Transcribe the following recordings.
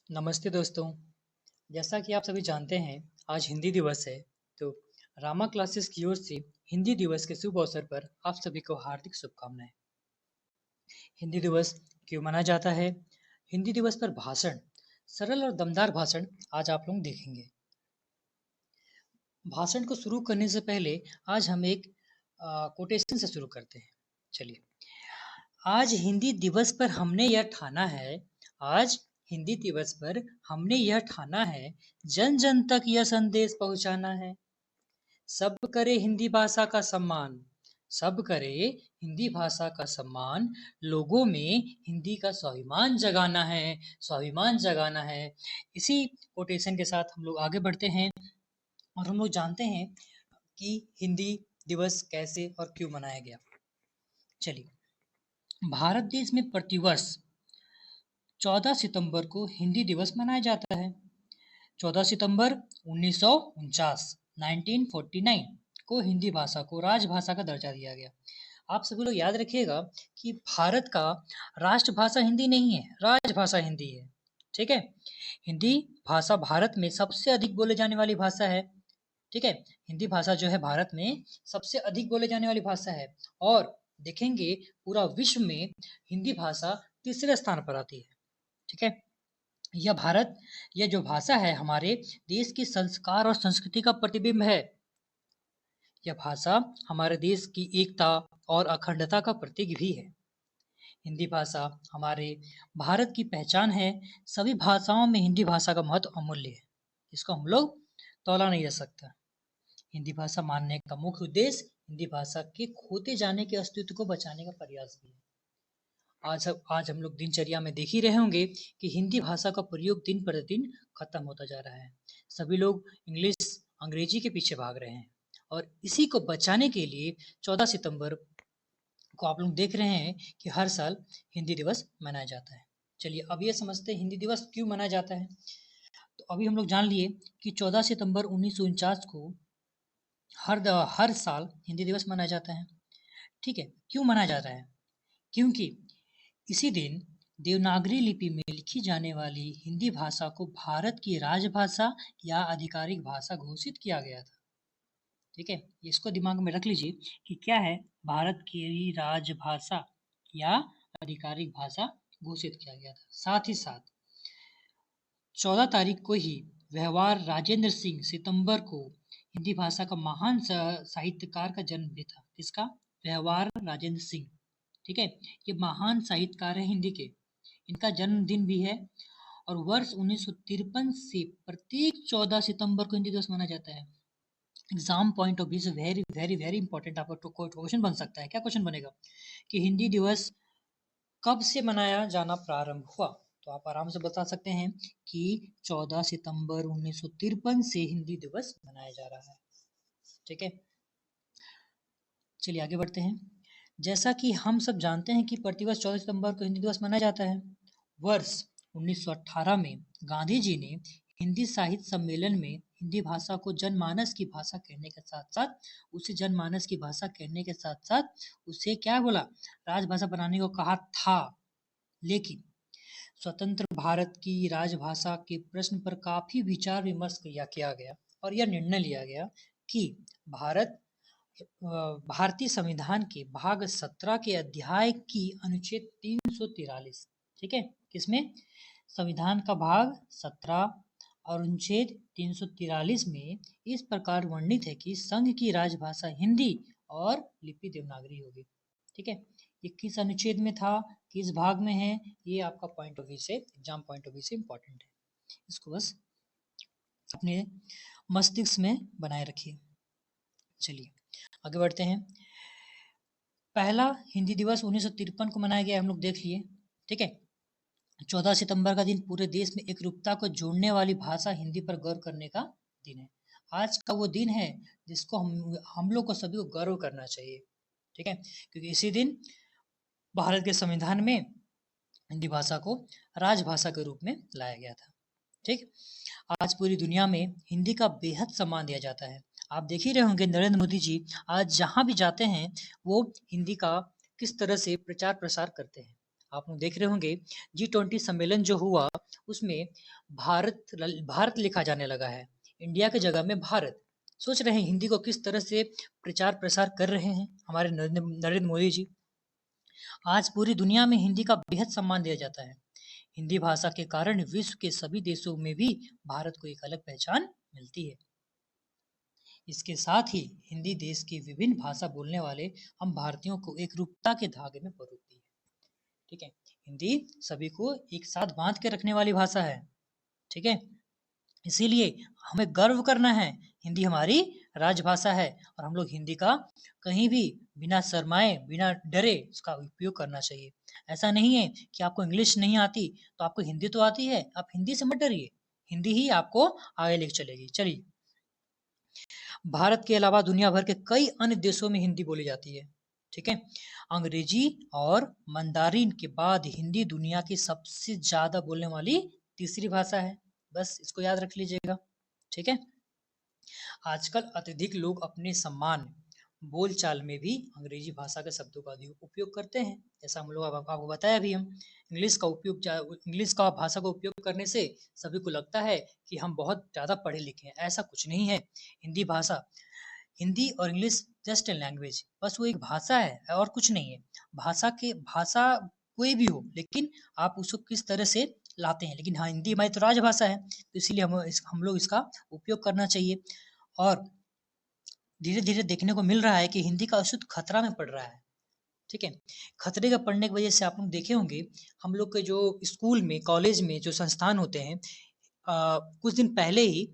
नमस्ते दोस्तों। जैसा कि आप सभी जानते हैं, आज हिंदी दिवस है। तो रामा क्लासेस की ओर से हिंदी दिवस के शुभ अवसर पर आप सभी को हार्दिक शुभकामनाएं। हिंदी दिवस क्यों मनाया जाता है? हिंदी दिवस पर भाषण, सरल और दमदार भाषण आज आप लोग देखेंगे। भाषण को शुरू करने से पहले आज हम एक कोटेशन से शुरू करते हैं। चलिए, आज हिंदी दिवस पर हमने यह ठाना है आज हिंदी दिवस पर हमने यह ठाना है, जन जन तक यह संदेश पहुंचाना है। सब करे हिंदी भाषा का सम्मान, सब करे हिंदी भाषा का सम्मान, लोगों में हिंदी का स्वाभिमान जगाना है, स्वाभिमान जगाना है। इसी कोटेशन के साथ हम लोग आगे बढ़ते हैं और हम लोग जानते हैं कि हिंदी दिवस कैसे और क्यों मनाया गया। चलिए, भारत देश में प्रतिवर्ष 14 सितंबर को हिंदी दिवस मनाया जाता है। 14 सितंबर 1949 को हिंदी भाषा को राजभाषा का दर्जा दिया गया। आप सभी लोग याद रखिएगा कि भारत का राष्ट्रभाषा हिंदी नहीं है, राजभाषा हिंदी है। ठीक है, हिंदी भाषा भारत में सबसे अधिक बोले जाने वाली भाषा है। ठीक है, हिंदी भाषा जो है भारत में सबसे अधिक बोले जाने वाली भाषा है और देखेंगे पूरा विश्व में हिंदी भाषा तीसरे स्थान पर आती है। ठीक है, यह जो भाषा है हमारे देश की संस्कार और संस्कृति का प्रतिबिंब है। यह भाषा हमारे देश की एकता और अखंडता का प्रतीक भी है। हिंदी भाषा हमारे भारत की पहचान है। सभी भाषाओं में हिंदी भाषा का महत्व अमूल्य है, इसको हम लोग तौला नहीं जा सकता। हिंदी भाषा मानने का मुख्य उद्देश्य हिंदी भाषा के खोते जाने के अस्तित्व को बचाने का प्रयास भी है। आज हम लोग दिनचर्या में देख ही रहे होंगे कि हिंदी भाषा का प्रयोग दिन प्रतिदिन खत्म होता जा रहा है। सभी लोग इंग्लिश, अंग्रेजी के पीछे भाग रहे हैं और इसी को बचाने के लिए 14 सितंबर को आप लोग देख रहे हैं कि हर साल हिंदी दिवस मनाया जाता है। चलिए, अब ये समझते हैं हिंदी दिवस क्यों मनाया जाता है। तो अभी हम लोग जान लिए कि 14 सितंबर 1949 को हर साल हिंदी दिवस मनाया जाता है। ठीक है, क्यों मनाया जाता है? क्योंकि इसी दिन देवनागरी लिपि में लिखी जाने वाली हिंदी भाषा को भारत की राजभाषा या आधिकारिक भाषा घोषित किया गया था। ठीक है, इसको दिमाग में रख लीजिए कि क्या है, भारत की राजभाषा या आधिकारिक भाषा घोषित किया गया था। साथ ही साथ 14 तारीख को ही व्यवहार राजेंद्र सिंह सितंबर को हिंदी भाषा का महान साहित्यकार का जन्म भी था। किसका? व्यवहार राजेंद्र सिंह। ठीक है, ये महान साहित्यकार है हिंदी के, इनका जन्मदिन भी है और वर्ष 1953 से प्रत्येक 14 सितंबर को हिंदी दिवस मनाया जाता है। एग्जाम पॉइंट ऑफ व्यू से वेरी वेरी वेरी इंपॉर्टेंट आपका क्वेश्चन बन सकता है। क्या क्वेश्चन बनेगा कि हिंदी दिवस कब से मनाया जाना प्रारंभ हुआ? तो आप आराम से बता सकते हैं कि 14 सितंबर 1953 से हिंदी दिवस मनाया जा रहा है। ठीक है, चलिए आगे बढ़ते हैं। जैसा कि हम सब जानते हैं कि प्रतिवर्ष 14 सितंबर को हिंदी दिवस मनाया जाता है। वर्ष 1918 में गांधी जी ने हिंदी साहित्य सम्मेलन में हिंदी भाषा को जनमानस की भाषा कहने के साथ साथ उसे क्या बोला? राजभाषा बनाने को कहा था। लेकिन स्वतंत्र भारत की राजभाषा के प्रश्न पर काफी विचार विमर्श किया गया और यह निर्णय लिया गया कि भारतीय संविधान के भाग 17 के अध्याय की अनुच्छेद 343, ठीक है, किसमें? संविधान का भाग 17 और अनुच्छेद 343 में इस प्रकार वर्णित है कि संघ की राजभाषा हिंदी और लिपि देवनागरी होगी। ठीक है, ये किस अनुच्छेद में था, किस भाग में है, ये आपका पॉइंट ऑफ व्यू से, एग्जाम पॉइंट ऑफ व्यू से इंपॉर्टेंट है। इसको बस अपने मस्तिष्क में बनाए रखिए। चलिए आगे बढ़ते हैं। पहला हिंदी दिवस 1953 को मनाया गया, हम लोग देख लिए। ठीक है, 14 सितंबर का दिन पूरे देश में एकरूपता को जोड़ने वाली भाषा हिंदी पर गौर करने का दिन है। आज का वो दिन है जिसको हम लोग को सभी को गर्व करना चाहिए। ठीक है, क्योंकि इसी दिन भारत के संविधान में हिंदी भाषा को राजभाषा के रूप में लाया गया था। ठीक, आज पूरी दुनिया में हिंदी का बेहद सम्मान दिया जाता है। आप देख ही रहे होंगे नरेंद्र मोदी जी आज जहां भी जाते हैं वो हिंदी का किस तरह से प्रचार प्रसार करते हैं। आप लोग देख रहे होंगे G20 सम्मेलन जो हुआ उसमें भारत लिखा जाने लगा है, इंडिया की जगह में भारत। सोच रहे हैं हिंदी को किस तरह से प्रचार प्रसार कर रहे हैं हमारे नरेंद्र मोदी जी। आज पूरी दुनिया में हिंदी का बेहद सम्मान दिया जाता है। हिंदी भाषा के कारण विश्व के सभी देशों में भी भारत को एक अलग पहचान मिलती है। इसके साथ ही हिंदी देश की विभिन्न भाषा बोलने वाले हम भारतीयों को एक रूपता के धागे में परोती है। ठीक है, हिंदी सभी को एक साथ बांध के रखने वाली भाषा है। ठीक है, इसीलिए हमें गर्व करना है, हिंदी हमारी राजभाषा है और हम लोग हिंदी का कहीं भी बिना शर्माए बिना डरे उसका उपयोग करना चाहिए। ऐसा नहीं है कि आपको इंग्लिश नहीं आती तो आपको हिंदी तो आती है, आप हिंदी से मत डरिए, हिंदी ही आपको आगे लेके चलेगी। चलिए, भारत के अलावा दुनिया भर के कई अन्य देशों में हिंदी बोली जाती है। ठीक है, अंग्रेजी और मंदारिन के बाद हिंदी दुनिया की सबसे ज्यादा बोलने वाली तीसरी भाषा है। बस इसको याद रख लीजिएगा। ठीक है, आजकल अत्यधिक लोग अपने सम्मान बोलचाल में भी अंग्रेजी भाषा के शब्दों का उपयोग करते हैं। जैसा हम लोग आपको बताया भी, हम इंग्लिश का भाषा का उपयोग करने से सभी को लगता है कि हम बहुत ज़्यादा पढ़े लिखे हैं। ऐसा कुछ नहीं है। हिंदी और इंग्लिश जस्ट ए लैंग्वेज, बस वो एक भाषा है और कुछ नहीं है। भाषा कोई भी हो, लेकिन आप उसको किस तरह से लाते हैं। लेकिन हाँ, हिंदी हमारी तो राजभाषा है, तो इसीलिए हम लोग इसका उपयोग करना चाहिए। और धीरे धीरे देखने को मिल रहा है कि हिंदी का अस्तित्व खतरा में पड़ रहा है। ठीक है, खतरे का पड़ने की वजह से आप लोग देखे होंगे, हम लोग के जो स्कूल में कॉलेज में जो संस्थान होते हैं, कुछ दिन पहले ही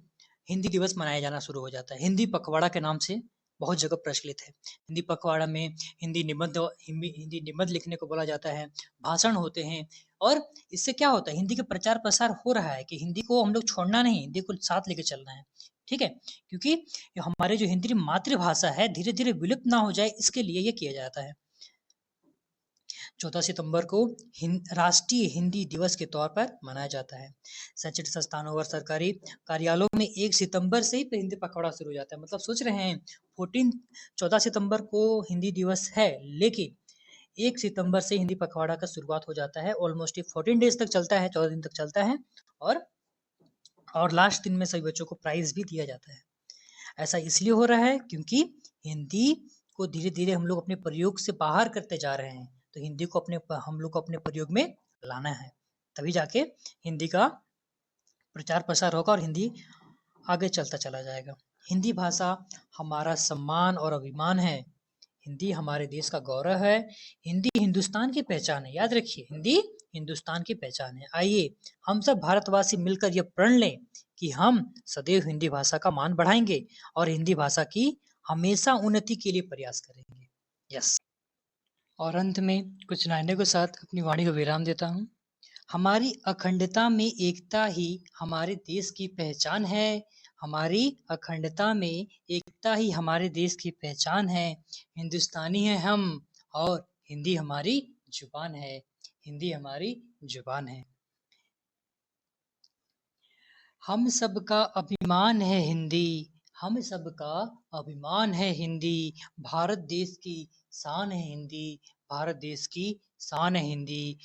हिंदी दिवस मनाया जाना शुरू हो जाता है। हिंदी पखवाड़ा के नाम से बहुत जगह प्रचलित है। हिंदी पखवाड़ा में हिंदी निबंध लिखने को बोला जाता है, भाषण होते हैं। और इससे क्या होता है, हिंदी का प्रचार प्रसार हो रहा है कि हिंदी को हम लोग छोड़ना नहीं, हिंदी को साथ लेके चलना है। ठीक है, क्योंकि ये हमारे जो हिंदी मातृभाषा है धीरे धीरे विलुप्त ना हो जाए, इसके लिए ये किया जाता है। 14 सितंबर को राष्ट्रीय हिंदी दिवस के तौर पर मनाया जाता है। शैक्षणिक संस्थानों और सरकारी कार्यालयों में 1 सितंबर से ही हिंदी पखवाड़ा शुरू हो जाता है। मतलब सोच रहे हैं 14 सितंबर को हिंदी दिवस है, लेकिन 1 सितंबर से हिंदी पखवाड़ा का शुरुआत हो जाता है। ऑलमोस्ट 14 डेज तक चलता है, 14 दिन तक चलता है। और लास्ट दिन में सभी बच्चों को प्राइज भी दिया जाता है। ऐसा इसलिए हो रहा है क्योंकि हिंदी को धीरे धीरे हम लोग अपने प्रयोग से बाहर करते जा रहे हैं। तो हिंदी को हम लोग को अपने प्रयोग में लाना है, तभी जाके हिंदी का प्रचार प्रसार होगा और हिंदी आगे चलता चला जाएगा। हिंदी भाषा हमारा सम्मान और अभिमान है। हिंदी हमारे देश का गौरव है। हिंदी हिंदुस्तान की पहचान है। याद रखिए, हिंदी हिंदुस्तान की पहचान है। आइए हम सब भारतवासी मिलकर यह प्रण लें कि हम सदैव हिंदी भाषा का मान बढ़ाएंगे और हिंदी भाषा की हमेशा उन्नति के लिए प्रयास करेंगे। यस। और अंत में कुछ लाइनों के साथ अपनी वाणी को विराम देता हूँ। हमारी अखंडता में एकता ही हमारे देश की पहचान है। हमारी अखंडता में एकता ही हमारे देश की पहचान है। हिंदुस्तानी है हम और हिंदी हमारी जुबान है। हिंदी हमारी जुबान है। हम सबका अभिमान है हिंदी, हम सबका अभिमान है हिंदी। भारत देश की शान है हिंदी, भारत देश की शान है हिंदी।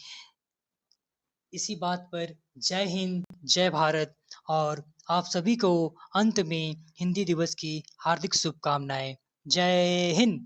इसी बात पर जय हिंद, जय भारत। और आप सभी को अंत में हिंदी दिवस की हार्दिक शुभकामनाएं। जय हिंद।